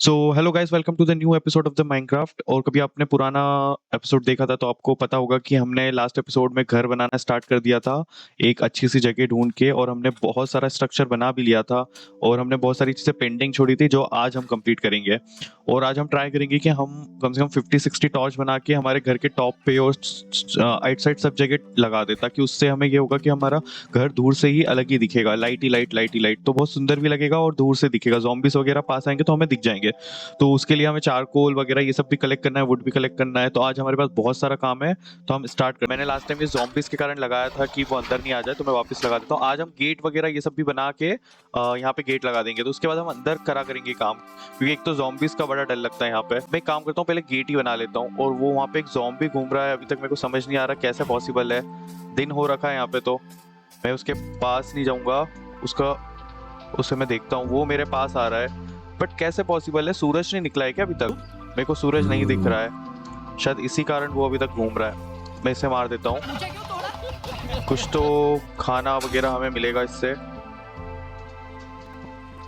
So hello guys, welcome to the new episode of the Minecraft. और कभी आपने पुराना एपिसोड देखा था तो आपको पता होगा कि हमने लास्ट एपिसोड में घर बनाना स्टार्ट कर दिया था एक अच्छी सी जगह ढूंढ के, और हमने बहुत सारा स्ट्रक्चर बना भी लिया था और हमने बहुत सारी चीज़ें पेंडिंग छोड़ी थी जो आज हम कंप्लीट करेंगे। और आज हम ट्राई करेंगे कि हम कम से कम 50-60 टॉर्च बना के हमारे घर के टॉप पे और आइट साइड सब जगह लगा दे, ताकि उससे हमें ये होगा कि हमारा घर दूर से ही अलग ही दिखेगा, लाइट ही लाइट, लाइट ही लाइट, तो बहुत सुंदर भी लगेगा और दूर से दिखेगा। zombies वगैरह पास आएंगे तो हमें दिख जाएंगे। तो उसके लिए हमें चारकोल वगैरह ये सब भी कलेक्ट करना है, वुड भी कलेक्ट करना है। तो आज हमारे पास बहुत सारा काम है, तो हम स्टार्ट कर। मैंने लास्ट टाइम ये zombies के कारण लगाया था कि वो अंदर नहीं आ जाए, तो मैं वापस लगा देता हूँ। आज हम गेट वगैरह ये सब भी बना के यहाँ पे गेट लगा देंगे, तो उसके बाद हम अंदर करा करेंगे काम, क्योंकि एक तो zombies का बड़ा डर लगता है यहाँ पे। मैं एक काम करता हूँ, पहले गेट ही बना लेता हूँ। और वो वहाँ पे एक zombie घूम रहा है, अभी तक मेरे को समझ नहीं आ रहा कैसे पॉसिबल है। दिन हो रखा है यहाँ पे, तो मैं उसके पास नहीं जाऊंगा। उसका उसे मैं देखता हूँ, वो मेरे पास आ रहा है, बट कैसे पॉसिबल है? सूरज नहीं निकला है क्या अभी तक? मेरे को सूरज नहीं दिख रहा है, शायद इसी कारण वो अभी तक घूम रहा है। मैं इसे मार देता हूँ, कुछ तो खाना वगैरह हमें मिलेगा इससे।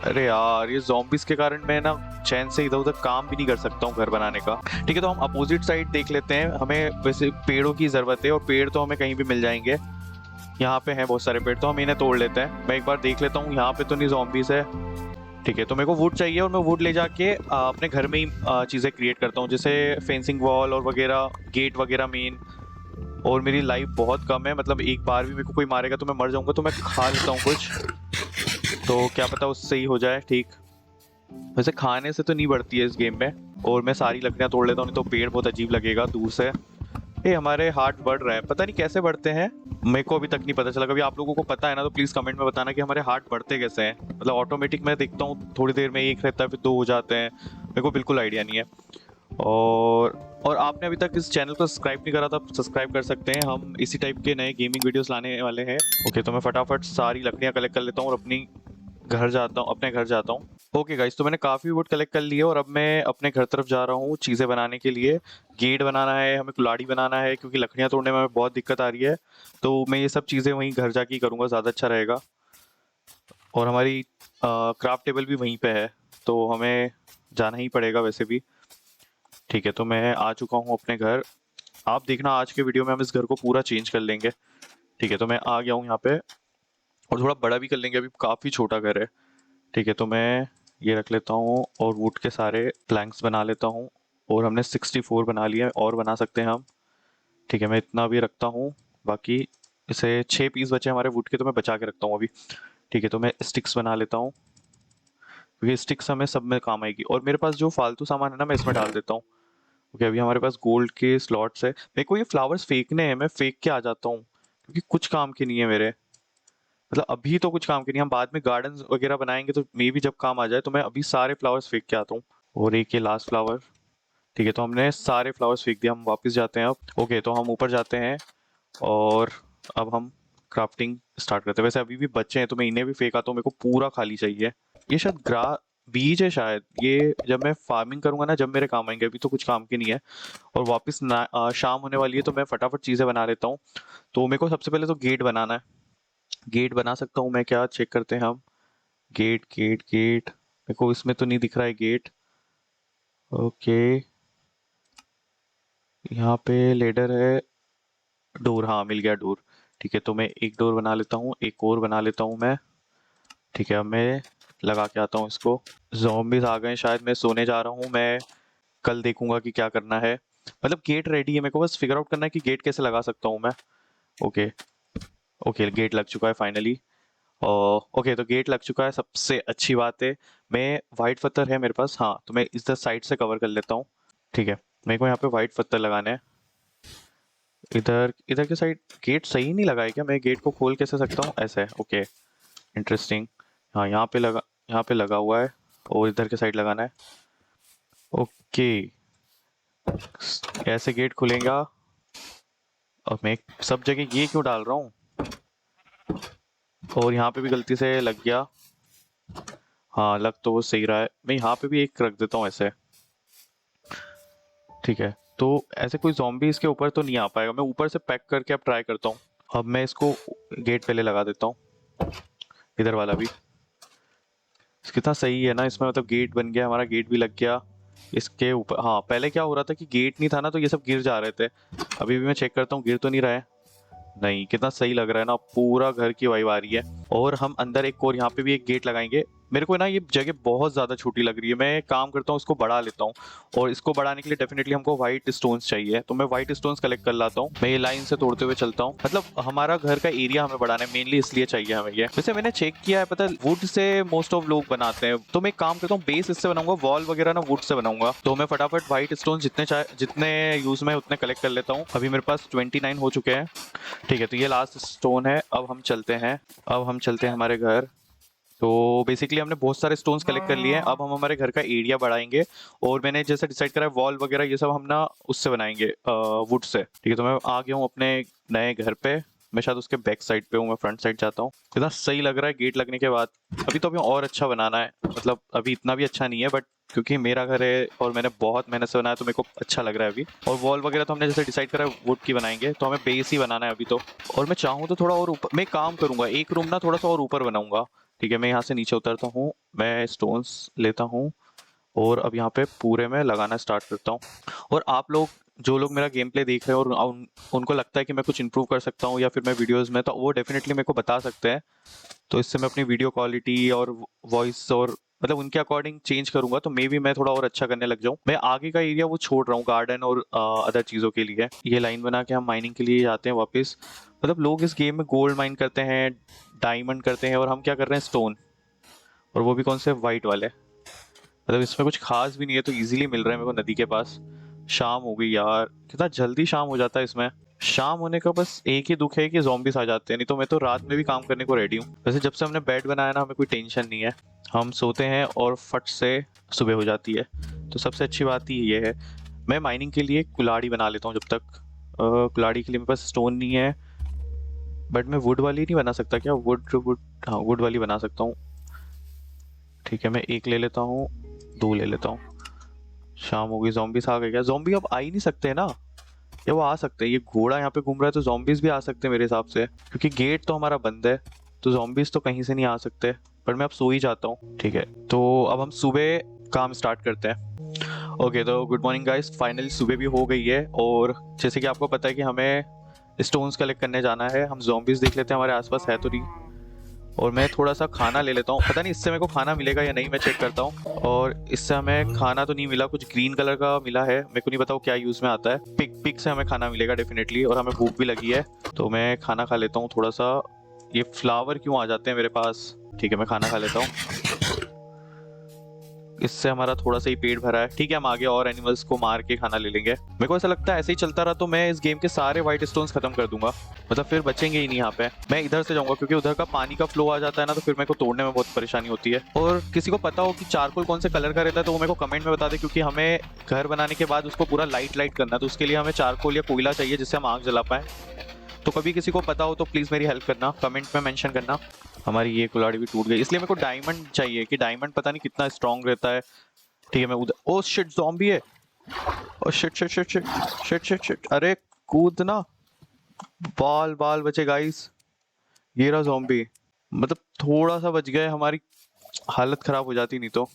अरे यार, ये zombies के कारण मैं ना चैन से इधर उधर काम भी नहीं कर सकता हूँ घर बनाने का। ठीक है, तो हम अपोजिट साइड देख लेते हैं। हमें वैसे पेड़ों की जरूरत है, और पेड़ तो हमें कहीं भी मिल जाएंगे। यहाँ पे हैं बहुत सारे पेड़, तो हम इन्हें तोड़ लेते हैं। मैं एक बार देख लेता हूँ यहाँ पे तो नहीं zombies है। ठीक है, तो मेरे को वुड चाहिए, और मैं वुड ले जाके अपने घर में ही चीज़ें क्रिएट करता हूँ, जैसे फेंसिंग वॉल और वगैरह, गेट वगैरह मेन। और मेरी लाइफ बहुत कम है, मतलब एक बार भी मेरे को कोई मारेगा तो मैं मर जाऊंगा, तो मैं खा लेता हूँ कुछ, तो क्या पता उससे ही हो जाए ठीक। वैसे खाने से तो नहीं बढ़ती है इस गेम में। और मैं सारी लकड़ियाँ तोड़ लेता हूँ, नहीं तो पेड़ बहुत अजीब लगेगा दूर से। ये हमारे हार्ट बढ़ रहे हैं, पता नहीं कैसे बढ़ते हैं, मेरे को अभी तक नहीं पता चला। कभी आप लोगों को पता है ना तो प्लीज कमेंट में बताना कि हमारे हार्ट बढ़ते कैसे हैं। मतलब ऑटोमेटिक मैं देखता हूँ थोड़ी देर में एक रहता है, फिर दो हो जाते हैं, मेरे को बिल्कुल आइडिया नहीं है। और आपने अभी तक इस चैनल को सब्सक्राइब नहीं करा तो सब्सक्राइब कर सकते हैं, हम इसी टाइप के नए गेमिंग वीडियोस लाने वाले हैं। ओके, तो मैं फटाफट सारी लकड़ियाँ कलेक्ट कर लेता हूँ और अपने घर जाता हूँ। ओके गाइस, तो मैंने काफ़ी वुड कलेक्ट कर लिए, और अब मैं अपने घर तरफ जा रहा हूँ चीज़ें बनाने के लिए। गेट बनाना है हमें, कुल्हाड़ी बनाना है, क्योंकि लकड़ियाँ तोड़ने में हमें बहुत दिक्कत आ रही है। तो मैं ये सब चीज़ें वहीं घर जाके ही करूँगा, ज़्यादा अच्छा रहेगा। और हमारी क्राफ्ट टेबल भी वहीं पे है, तो हमें जाना ही पड़ेगा वैसे भी। ठीक है, तो मैं आ चुका हूँ अपने घर। आप देखना आज के वीडियो में हम इस घर को पूरा चेंज कर लेंगे। ठीक है, तो मैं आ गया हूँ यहाँ पे, और थोड़ा बड़ा भी कर लेंगे, अभी काफ़ी छोटा घर है। ठीक है, तो मैं ये रख लेता हूँ और वुड के सारे प्लैंक्स बना लेता हूँ। और हमने 64 बना लिया है, और बना सकते हैं हम। ठीक है, मैं इतना भी रखता हूँ। बाकी इसे 6 पीस बचे हमारे वुड के, तो मैं बचा के रखता हूँ अभी। ठीक है, तो मैं स्टिक्स बना लेता हूँ, क्योंकि स्टिक्स हमें सब में काम आएगी। और मेरे पास जो फालतू सामान है ना, मैं इसमें डाल देता हूँ। ओके, अभी हमारे पास गोल्ड के स्लॉट्स है। मेरे को ये फ्लावर्स फेंकने हैं, मैं फेंक के आ जाता हूँ, क्योंकि कुछ काम के नहीं है मेरे। मतलब अभी तो कुछ काम के नहीं, हम बाद में गार्डन वगैरह बनाएंगे तो मे भी जब काम आ जाए, तो मैं अभी सारे फ्लावर्स फेंक के आता हूँ। और एक ये लास्ट फ्लावर। ठीक है, तो हमने सारे फ्लावर्स फेंक दिया, हम वापस जाते हैं अब। ओके, तो हम ऊपर जाते हैं, और अब हम क्राफ्टिंग स्टार्ट करते हैं। वैसे अभी भी बच्चे हैं, तो मैं इन्हें भी फेंका, तो मेरे को पूरा खाली चाहिए। ये शायद बीज है शायद, ये जब मैं फार्मिंग करूंगा ना, जब मेरे काम आएंगे, अभी तो कुछ काम की नहीं है। और वापस शाम होने वाली है, तो मैं फटाफट चीज़ें बना लेता हूँ। तो मेरे को सबसे पहले तो गेट बनाना है। गेट बना सकता हूँ मैं क्या? चेक करते हैं हम। गेट गेट गेट, मेरे को इसमें तो नहीं दिख रहा है गेट। ओके, यहाँ पे लेडर है। डोर, हाँ मिल गया डोर। ठीक है, तो मैं एक डोर बना लेता हूँ, एक और बना लेता हूँ मैं। ठीक है, अब मैं लगा के आता हूँ इसको। zombies आ गए शायद, मैं सोने जा रहा हूँ। मैं कल देखूंगा कि क्या करना है। मतलब गेट रेडी है, मेरे को बस फिगर आउट करना है कि गेट कैसे लगा सकता हूँ मैं। ओके। ओके, गेट लग चुका है फाइनली। ओके, तो गेट लग चुका है, सबसे अच्छी बात है। मैं वाइट पत्थर है मेरे पास, हाँ, तो मैं इस साइड से कवर कर लेता हूँ। ठीक है, मेरे को यहाँ पे वाइट पत्थर लगाने हैं। इधर इधर के साइड गेट सही नहीं लगा है क्या? मैं गेट को खोल कैसे सकता हूँ? ऐसे, ओके, इंटरेस्टिंग। हाँ, यहाँ पे लगा हुआ है, और इधर के साइड लगाना है। ओके, ऐसे गेट खुलेगा। और मैं सब जगह ये क्यों डाल रहा हूँ? और यहाँ पे भी गलती से लग गया। हाँ, लग तो वो सही रहा है। मैं यहाँ पे भी एक रख देता हूँ ऐसे। ठीक है, तो ऐसे कोई ज़ॉम्बी इसके ऊपर तो नहीं आ पाएगा। मैं ऊपर से पैक करके अब ट्राई करता हूँ। अब मैं इसको गेट पहले लगा देता हूँ, इधर वाला भी। कितना सही है ना इसमें, मतलब गेट बन गया, हमारा गेट भी लग गया इसके ऊपर। हाँ पहले क्या हो रहा था कि गेट नहीं था ना, तो ये सब गिर जा रहे थे। अभी भी मैं चेक करता हूँ गिर तो नहीं रहा है। नहीं, कितना सही लग रहा है ना, पूरा घर की वाइब आ रही है। और हम अंदर एक और यहाँ पे भी एक गेट लगाएंगे। मेरे को ना ये जगह बहुत ज्यादा छोटी लग रही है, मैं एक काम करता हूँ इसको बढ़ा लेता हूँ। और इसको बढ़ाने के लिए डेफिनेटली हमको व्हाइट स्टोन्स चाहिए, तो मैं व्हाइट स्टोन्स कलेक्ट कर लाता हूँ। मैं ये लाइन से तोड़ते हुए चलता हूँ, मतलब हमारा घर का एरिया हमें बढ़ाना है मेनली, इसलिए चाहिए हमें ये। वैसे मैंने चेक किया है, पता है वुड से मोस्ट ऑफ लोग बनाते हैं, तो मैं एक काम करता हूँ बेस इससे बनाऊंगा, वॉल वगैरह ना वुड से बनाऊंगा। तो मैं फटाफट व्हाइट स्टोन जितने यूज में उतने कलेक्ट कर लेता हूँ। अभी मेरे पास 29 हो चुके हैं। ठीक है, तो ये लास्ट स्टोन है। अब हम चलते हैं हमारे घर। तो बेसिकली हमने बहुत सारे स्टोन्स कलेक्ट कर लिए हैं, अब हम हमारे घर का एरिया बढ़ाएंगे। और मैंने जैसे डिसाइड करा है वॉल वगैरह ये सब हम ना उससे बनाएंगे, वुड से। ठीक है, तो मैं आ गया हूँ अपने नए घर पे। मैं शायद उसके बैक साइड पे हूँ, मैं फ्रंट साइड जाता हूँ। कितना सही लग रहा है गेट लगने के बाद। अभी तो अभी और अच्छा बनाना है, मतलब अभी इतना भी अच्छा नहीं है, बट क्योंकि मेरा घर है और मैंने बहुत मेहनत से बनाया तो मेरे को अच्छा लग रहा है अभी। और वॉल वगैरह तो हमने जैसे डिसाइड करा है वुड की बनाएंगे, तो हमें बेस ही बनाना है अभी तो। और मैं चाहूँ तो थोड़ा और ऊपर मैं काम करूंगा, एक रूम ना थोड़ा सा और ऊपर बनाऊंगा। ठीक है, मैं यहाँ से नीचे उतरता हूँ, मैं स्टोन्स लेता हूँ और अब यहाँ पे पूरे में लगाना स्टार्ट करता हूँ। और आप लोग जो लोग मेरा गेम प्ले देख रहे हैं और उनको लगता है कि मैं कुछ इंप्रूव कर सकता हूँ या फिर मैं वीडियोस में, तो वो डेफिनेटली मेरे को बता सकते हैं। तो इससे मैं अपनी वीडियो क्वालिटी और वॉइस और मतलब उनके अकॉर्डिंग चेंज करूंगा, तो मे भी मैं थोड़ा और अच्छा करने लग जाऊं। मैं आगे का एरिया वो छोड़ रहा हूँ गार्डन और अदर चीज़ों के लिए। ये लाइन बना के हम माइनिंग के लिए जाते हैं वापस। मतलब लोग इस गेम में गोल्ड माइन करते हैं, डायमंड करते हैं, और हम क्या कर रहे हैं स्टोन, और वो भी कौन से वाइट वाले। मतलब इसमें कुछ खास भी नहीं है, तो इजीली मिल रहा है मेरे को नदी के पास। शाम हो गई यार, कितना जल्दी शाम हो जाता है इसमें। शाम होने का बस एक ही दुख है कि zombies आ जाते हैं, नहीं तो मैं तो रात में भी काम करने को रेडी हूँ। वैसे जब से हमने बेड बनाया ना हमें कोई टेंशन नहीं है, हम सोते हैं और फट से सुबह हो जाती है। तो सबसे अच्छी बात ही ये है। मैं माइनिंग के लिए कुल्हाड़ी बना लेता हूँ जब तक। कुल्हाड़ी के लिए मेरे पास स्टोन नहीं है, बट मैं वुड वाली नहीं बना सकता क्या? वुड वुड हाँ वुड वाली बना सकता हूँ। ठीक है, मैं एक ले लेता हूँ, दो ले लेता हूँ। शाम हो गई, zombies आ गए क्या? zombie अब आ ही नहीं सकते ना, या वो आ सकते हैं? ये घोड़ा यहाँ पे घूम रहा है तो zombies भी आ सकते हैं मेरे हिसाब से, क्योंकि गेट तो हमारा बंद है, तो zombies तो कहीं से नहीं आ सकते। पर मैं अब सो ही जाता हूँ। ठीक है, तो अब हम सुबह काम स्टार्ट करते हैं। ओके, तो गुड मॉर्निंग गाइस, फाइनली सुबह भी हो गई है। और जैसे कि आपको पता है कि हमें स्टोन्स कलेक्ट करने जाना है। हम zombies देख लेते हैं हमारे आसपास है तो नहीं। और मैं थोड़ा सा खाना ले लेता हूँ, पता नहीं इससे मेरे को खाना मिलेगा या नहीं, मैं चेक करता हूँ। और इससे हमें खाना तो नहीं मिला, कुछ ग्रीन कलर का मिला है, मेरे को नहीं पता वो क्या यूज़ में आता है। पिक से हमें खाना मिलेगा डेफिनेटली, और हमें भूख भी लगी है, तो मैं खाना खा लेता हूँ थोड़ा सा। ये फ्लावर क्यों आ जाते हैं मेरे पास? ठीक है, मैं खाना खा लेता हूँ, इससे हमारा थोड़ा सा ही पेट भरा है। ठीक है, हम आगे और एनिमल्स को मार के खाना ले लेंगे। मेरे को ऐसा लगता है ऐसे ही चलता रहा तो मैं इस गेम के सारे व्हाइट स्टोन्स खत्म कर दूंगा, मतलब फिर बचेंगे ही नहीं यहाँ पे। मैं इधर से जाऊंगा क्योंकि उधर का पानी का फ्लो आ जाता है ना, तो फिर मेरे को तोड़ने में बहुत परेशानी होती है। और किसी को पता हो कि चारकोल कौन से कलर का रहता है तो वो मेरे को कमेंट में बता दे, क्योंकि हमें घर बनाने के बाद उसको पूरा लाइट करना है, तो उसके लिए हमें चारकोल या कोयला चाहिए जिससे हम आग जला पाए। तो कभी किसी को पता हो तो प्लीज मेरी हेल्प करना, कमेंट में मेंशन करना। हमारी ये कुल्हाड़ी भी टूट गई, इसलिए मेरे को डायमंड चाहिए, कि डायमंड पता नहीं कितना स्ट्रांग रहता है। ठीक है, मैं उधर, ओ शिट ज़ॉम्बी है, oh shit shit shit shit shit shit shit, अरे कूदना, बाल बाल बचे गाइस। ये रहा ज़ॉम्बी, मतलब थोड़ा सा बच गए, हमारी हालत खराब हो जाती नहीं तो।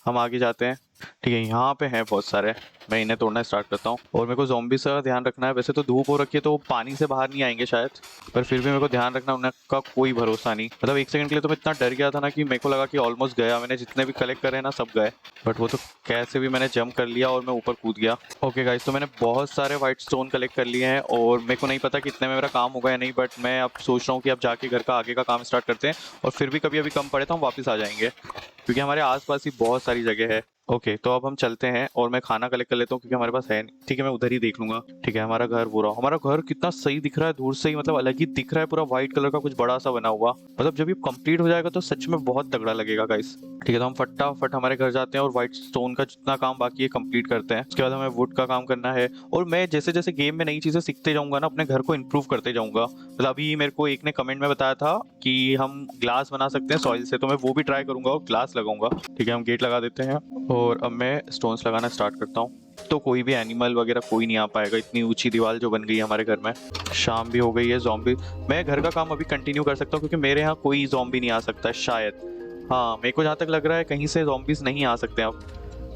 हम आगे जाते हैं। ठीक है, यहाँ पे हैं बहुत सारे, मैं इन्हें तोड़ना स्टार्ट करता हूँ। और मेरे को ज़ॉम्बीज़ का ध्यान रखना है, वैसे तो धूप हो रखी है तो वो पानी से बाहर नहीं आएंगे शायद, पर फिर भी मेरे को ध्यान रखना, उनका कोई भरोसा नहीं। मतलब एक सेकंड के लिए तो मैं इतना डर गया था ना कि मेरे को लगा कि ऑलमोस्ट गया, मैंने जितने भी कलेक्ट करे ना सब गए, बट वो तो कैसे भी मैंने जंप कर लिया और मैं ऊपर कूद गया। ओके गाइस, तो मैंने बहुत सारे व्हाइट स्टोन कलेक्ट कर लिए हैं और मेरे को नहीं पता कितने में मेरा काम होगा या नहीं, बट मैं अब सोच रहा हूँ कि अब जाके घर का आगे का काम स्टार्ट करते हैं, और फिर भी कभी अभी कम पड़े तो हम वापस आ जाएंगे, क्योंकि हमारे आसपास ही बहुत सारी जगह है। ओके, तो अब हम चलते हैं और मैं खाना कलेक्ट कर लेता हूँ क्योंकि हमारे पास है नहीं। ठीक है, मैं उधर ही देख लूंगा। ठीक है, हमारा घर पूरा, हमारा घर कितना सही दिख रहा है दूर से ही, मतलब अलग ही दिख रहा है, पूरा व्हाइट कलर का कुछ बड़ा सा बना हुआ। मतलब जब ये कंप्लीट हो जाएगा तो सच में बहुत तगड़ा लगेगा गाइस। ठीक है, तो हम फटाफट हमारे घर जाते हैं और व्हाइट स्टोन का जितना काम बाकी है कंप्लीट करते हैं। उसके बाद हमें वुड का काम करना है, और मैं जैसे जैसे गेम में नई चीजें सीखते जाऊंगा ना अपने घर को इंप्रूव करते जाऊंगा। मतलब अभी मेरे को एक ने कमेंट में बताया था कि हम ग्लास बना सकते हैं सॉइल से, तो मैं वो भी ट्राई करूंगा और ग्लास लगाऊंगा। ठीक है, हम गेट लगा देते हैं और अब मैं स्टोन्स लगाना स्टार्ट करता हूँ। तो कोई भी एनिमल वगैरह कोई नहीं आ पाएगा, इतनी ऊंची दीवार जो बन गई है हमारे घर में। शाम भी हो गई है, ज़ॉम्बी, मैं घर का काम अभी कंटिन्यू कर सकता हूँ क्योंकि मेरे यहाँ कोई ज़ॉम्बी नहीं आ सकता है शायद। हाँ मेरे को जहाँ तक लग रहा है कहीं से zombies नहीं आ सकते अब,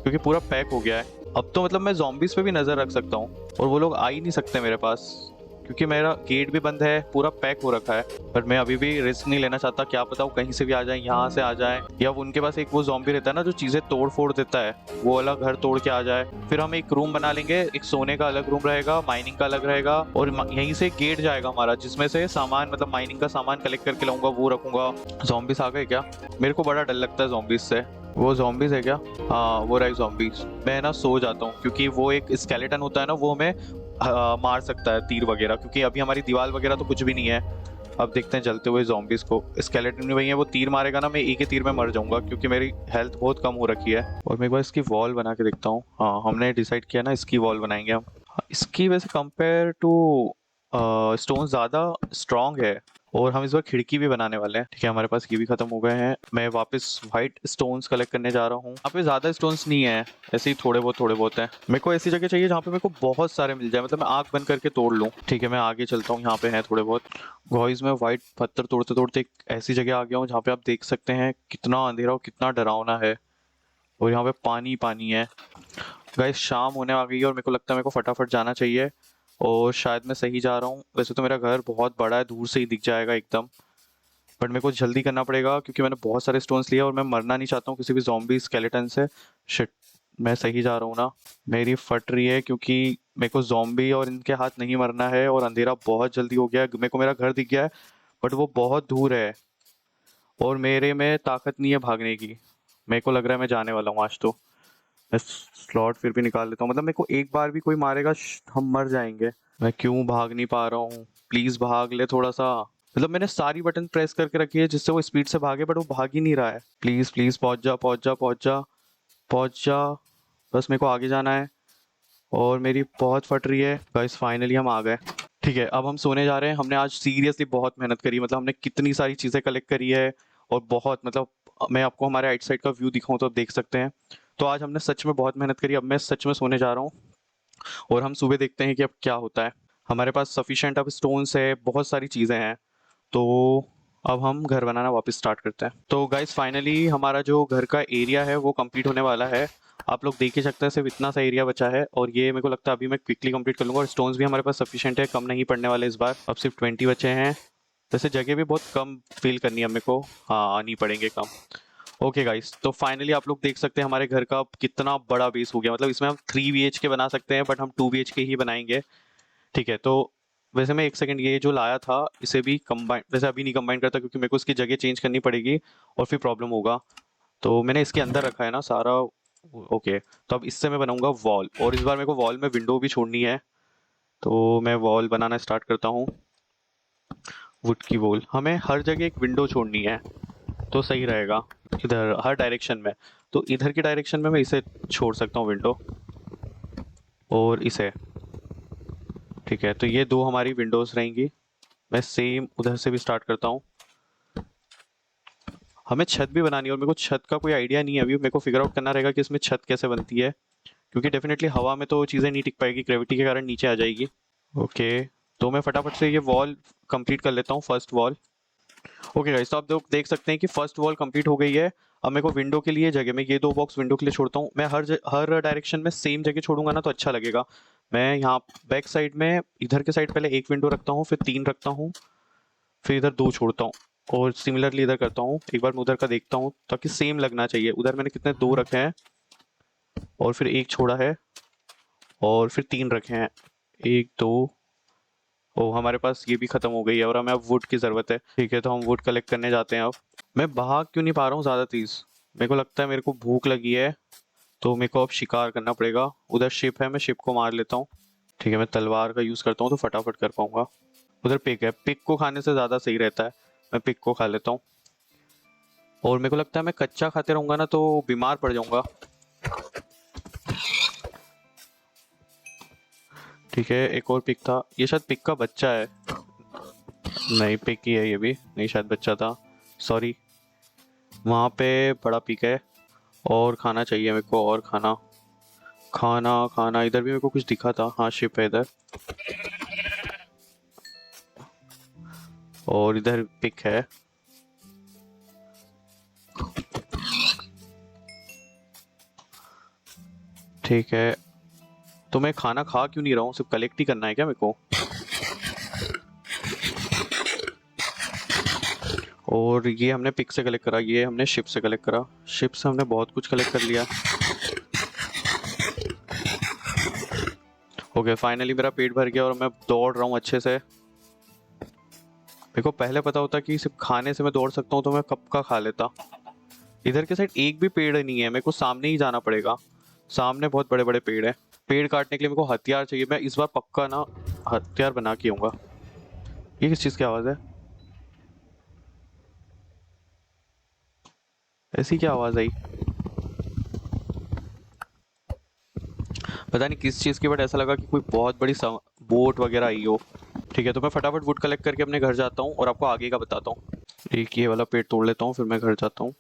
क्योंकि पूरा पैक हो गया है। अब तो मतलब मैं zombies पे भी नज़र रख सकता हूँ और वो लोग आ ही नहीं सकते मेरे पास, क्योंकि मेरा गेट भी बंद है, पूरा पैक हो रखा है। पर मैं अभी भी रिस्क नहीं लेना चाहता, क्या पता वो कहीं से भी आ जाए, यहाँ से आ जाए, या उनके पास एक वो ज़ॉम्बी रहता है ना जो चीज़ें तोड़ फोड़ देता है, वो वाला घर तोड़ के आ जाए। फिर हम एक रूम बना लेंगे, एक सोने का अलग रूम रहेगा, माइनिंग का अलग रहेगा, और यहीं से गेट जाएगा हमारा, जिसमें से सामान मतलब माइनिंग का सामान कलेक्ट करके लाऊंगा, वो रखूंगा। जॉम्बिस आ गए क्या? मेरे को बड़ा डर लगता है जॉम्बिस से। वो zombies है क्या? हाँ वो रही zombies। मैं ना सो जाता हूँ, क्योंकि वो एक स्केलेटन होता है ना, वो हमें मार सकता है तीर वगैरह, क्योंकि अभी हमारी दीवार वगैरह तो कुछ भी नहीं है। अब देखते हैं जलते हुए zombies को। स्केलेटन में वही है, वो तीर मारेगा ना, मैं एक ही तीर में मर जाऊंगा, क्योंकि मेरी हेल्थ बहुत कम हो रखी है। और मैं एक बार इसकी वॉल बना के देखता हूँ। हाँ हमने डिसाइड किया ना, इसकी वॉल बनाएंगे हम। हाँ, इसकी वैसे कंपेयर टू स्टोन ज़्यादा स्ट्रॉन्ग है। और हम इस बार खिड़की भी बनाने वाले हैं। ठीक है, हमारे पास ये भी खत्म हो गए हैं। मैं वापस व्हाइट स्टोन्स कलेक्ट करने जा रहा हूँ। यहाँ पे ज्यादा स्टोन्स नहीं है, ऐसे ही थोड़े बहुत हैं। मेरे को ऐसी जगह चाहिए जहाँ पे मेरे को बहुत सारे मिल जाए, मतलब मैं आग बंद करके तोड़ लूँ। ठीक है मैं आगे चलता हूँ, यहाँ पे है थोड़े बहुत। गॉइस मैं व्हाइट पत्थर तोड़ते तोड़ते एक ऐसी जगह आ गया हूँ जहाँ पे आप देख सकते हैं कितना अंधेरा और कितना डरावना है, और यहाँ पे पानी पानी है। गाइस शाम होने आ गई है और मेरे को लगता है मेरे को फटाफट जाना चाहिए। और शायद मैं सही जा रहा हूँ, वैसे तो मेरा घर बहुत बड़ा है, दूर से ही दिख जाएगा एकदम। बट मेरे को जल्दी करना पड़ेगा, क्योंकि मैंने बहुत सारे स्टोन्स लिए और मैं मरना नहीं चाहता हूँ किसी भी ज़ॉम्बी स्केलेटन से। शिट, मैं सही जा रहा हूँ ना? मेरी फट रही है, क्योंकि मेरे को ज़ॉम्बी और इनके हाथ नहीं मरना है, और अंधेरा बहुत जल्दी हो गया है। मेरे को मेरा घर दिख गया है, बट वो बहुत दूर है, और मेरे में ताकत नहीं है भागने की। मेरे को लग रहा है मैं जाने वाला हूँ आज तो। मैं स्लॉट फिर भी निकाल लेता हूँ, मतलब मेरे को एक बार भी कोई मारेगा हम मर जाएंगे। मैं क्यों भाग नहीं पा रहा हूँ? प्लीज भाग ले थोड़ा सा। मतलब मैंने सारी बटन प्रेस करके रखी है जिससे वो स्पीड से भागे, बट वो भाग ही नहीं रहा है। प्लीज प्लीज पहुंच जा पहुंच जा पहुंच जा पहुंच जा। बस मेरे को आगे जाना है, और मेरी बहुत फट रही है। गाइस फाइनली हम आ गए। ठीक है अब हम सोने जा रहे हैं। हमने आज सीरियसली बहुत मेहनत करी, मतलब हमने कितनी सारी चीज़ें कलेक्ट करी है, और बहुत मतलब मैं आपको हमारे राइट साइड का व्यू दिखाऊं तो आप देख सकते हैं। तो आज हमने सच में बहुत मेहनत करी। अब मैं सच में सोने जा रहा हूँ, और हम सुबह देखते हैं कि अब क्या होता है। हमारे पास सफिशिएंट अब स्टोन्स है, बहुत सारी चीज़ें हैं। तो अब हम घर बनाना वापस स्टार्ट करते हैं। तो गाइस फाइनली हमारा जो घर का एरिया है वो कंप्लीट होने वाला है। आप लोग देख ही सकते हैं सिर्फ इतना सा एरिया बचा है, और ये मेरे को लगता है अभी मैं क्विकली कंप्लीट कर लूँगा। और स्टोन्स भी हमारे पास सफिशिएंट है, कम नहीं पड़ने वाले इस बार। अब सिर्फ 20 बचे हैं। वैसे जगह भी बहुत कम फिल करनी है मेरे को। हाँ आनी पड़ेंगे कम। ओके गाइस, तो फाइनली आप लोग देख सकते हैं हमारे घर का कितना बड़ा बेस हो गया। मतलब इसमें हम 3 BHK बना सकते हैं, बट हम 2 BHK ही बनाएंगे। ठीक है, तो वैसे मैं एक सेकंड, ये जो लाया था इसे भी कंबाइन, वैसे अभी नहीं कंबाइन करता, क्योंकि मेरे को इसकी जगह चेंज करनी पड़ेगी और फिर प्रॉब्लम होगा। तो मैंने इसके अंदर रखा है ना सारा। ओके, तो अब इससे मैं बनाऊंगा वॉल, और इस बार मेरे को वॉल में विंडो भी छोड़नी है। तो मैं वॉल बनाना स्टार्ट करता हूँ। वुड की वॉल, हमें हर जगह एक विंडो छोड़नी है तो सही रहेगा। इधर हर डायरेक्शन में, तो इधर की डायरेक्शन में मैं इसे छोड़ सकता हूँ विंडो, और इसे। ठीक है, तो ये दो हमारी विंडोज रहेंगी। मैं सेम उधर से भी स्टार्ट करता हूँ। हमें छत भी बनानी है, और मेरे को छत का कोई आइडिया नहीं है अभी। मेरे को फिगर आउट करना रहेगा कि इसमें छत कैसे बनती है, क्योंकि डेफिनेटली हवा में तो चीज़ें नहीं टिक पाएगी, ग्रेविटी के कारण नीचे आ जाएगी। ओके, तो मैं फटाफट से ये वॉल कंप्लीट कर लेता हूँ, फर्स्ट वॉल। ओके गाइस, तो आप लोग देख सकते हैं कि फर्स्ट वॉल कंप्लीट हो गई है। अब मेरे को विंडो के लिए जगह, मैं ये 2 बॉक्स विंडो के लिए छोड़ता हूँ। मैं हर डायरेक्शन में सेम जगह छोड़ूंगा ना तो अच्छा लगेगा। मैं यहाँ बैक साइड में, इधर के साइड पहले एक विंडो रखता हूँ, फिर 3 रखता हूँ, फिर इधर 2 छोड़ता हूँ, और सिमिलरली इधर करता हूँ। एक बार मैं उधर का देखता हूँ ताकि सेम लगना चाहिए। उधर मैंने कितने 2 रखे हैं, और फिर 1 छोड़ा है, और फिर 3 रखे हैं, 1 2। ओ हमारे पास ये भी खत्म हो गई है, और हमें अब वुड की ज़रूरत है। ठीक है, तो हम वुड कलेक्ट करने जाते हैं अब। मैं भाग क्यों नहीं पा रहा हूँ ज़्यादा तेज़? मेरे को लगता है मेरे को भूख लगी है, तो मेरे को अब शिकार करना पड़ेगा। उधर शिप है, मैं शिप को मार लेता हूँ। ठीक है, मैं तलवार का यूज़ करता हूँ तो फटाफट कर पाऊंगा। उधर पिक है, पिक को खाने से ज़्यादा सही रहता है। मैं पिक को खा लेता हूँ, और मेरे को लगता है मैं कच्चा खाते रहूँगा ना तो बीमार पड़ जाऊँगा। ठीक है, एक और पिक था, ये शायद पिक का बच्चा है। नहीं, पिक ही है ये भी, नहीं शायद बच्चा था, सॉरी। वहाँ पे बड़ा पिक है, और खाना चाहिए मेरे को, और खाना खाना खाना। इधर भी मेरे को कुछ दिखा था, हाँ शिप है इधर, और इधर पिक है। ठीक है, तो मैं खाना खा क्यों नहीं रहा हूँ, सिर्फ कलेक्ट ही करना है क्या मेरे को? और ये हमने पिक से कलेक्ट करा, ये हमने शिप से कलेक्ट करा, शिप से हमने बहुत कुछ कलेक्ट कर लिया। ओके, फाइनली मेरा पेट भर गया और मैं दौड़ रहा हूँ अच्छे से। मेरे को पहले पता होता कि सिर्फ खाने से मैं दौड़ सकता हूँ तो मैं कब का खा लेता। इधर के साइड एक भी पेड़ नहीं है, मेरे को सामने ही जाना पड़ेगा। सामने बहुत बड़े बड़े पेड़ है। पेड़ काटने के लिए मेरे को हथियार चाहिए। मैं इस बार पक्का ना हथियार बना के आऊंगा। ये किस चीज़ की आवाज़ है? ऐसी क्या आवाज़ आई? पता नहीं किस चीज़ की, बट ऐसा लगा कि कोई बहुत बड़ी बोट वगैरह आई हो। ठीक है, तो मैं फटाफट वुड कलेक्ट करके अपने घर जाता हूँ और आपको आगे का बताता हूँ। एक ये वाला पेड़ तोड़ लेता हूँ, फिर मैं घर जाता हूँ।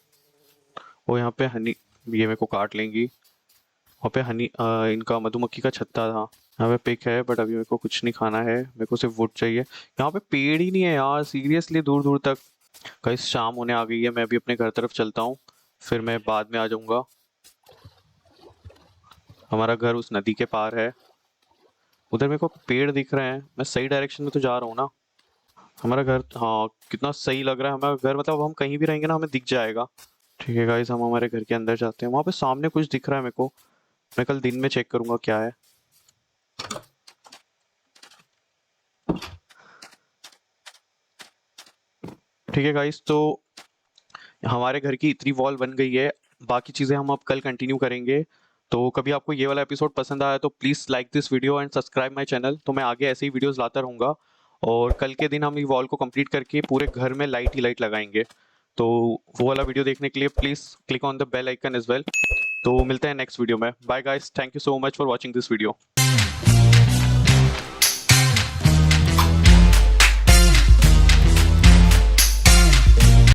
और यहाँ पे हनी, ये मेरे को काट लेंगी। वहाँ पे हनी इनका मधुमक्खी का छत्ता था। यहाँ पे पिक है, बट अभी मेरे को कुछ नहीं खाना है, मेरे को सिर्फ वुड चाहिए। यहाँ पे पेड़ ही नहीं है यार, सीरियसली दूर दूर तक। कहीं शाम होने आ गई है, मैं अभी अपने घर तरफ चलता हूँ, फिर मैं बाद में आ जाऊँगा। हमारा घर उस नदी के पार है। उधर मेरे को पेड़ दिख रहे हैं, मैं सही डायरेक्शन में तो जा रहा हूँ ना? हमारा घर, हाँ कितना सही लग रहा है हमारा घर, मतलब हम कहीं भी रहेंगे ना हमें दिख जाएगा। ठीक है गाइस, हम हमारे घर के अंदर जाते हैं। वहाँ पे सामने कुछ दिख रहा है मेरे को, मैं कल दिन में चेक करूंगा क्या है। ठीक है गाइस, तो हमारे घर की इतनी वॉल बन गई है, बाकी चीज़ें हम अब कल कंटिन्यू करेंगे। तो कभी आपको ये वाला एपिसोड पसंद आया तो please like this video and subscribe my channel. तो मैं आगे ऐसे ही वीडियोस लाता रहूँगा। और कल के दिन हम ये वॉल को कंप्लीट करके पूरे घर में लाइट ही लाइट लगाएंगे। तो वो वाला वीडियो देखने के लिए please click on the bell icon as well. तो मिलते हैं नेक्स्ट वीडियो में। Bye guys, thank you so much for watching this video.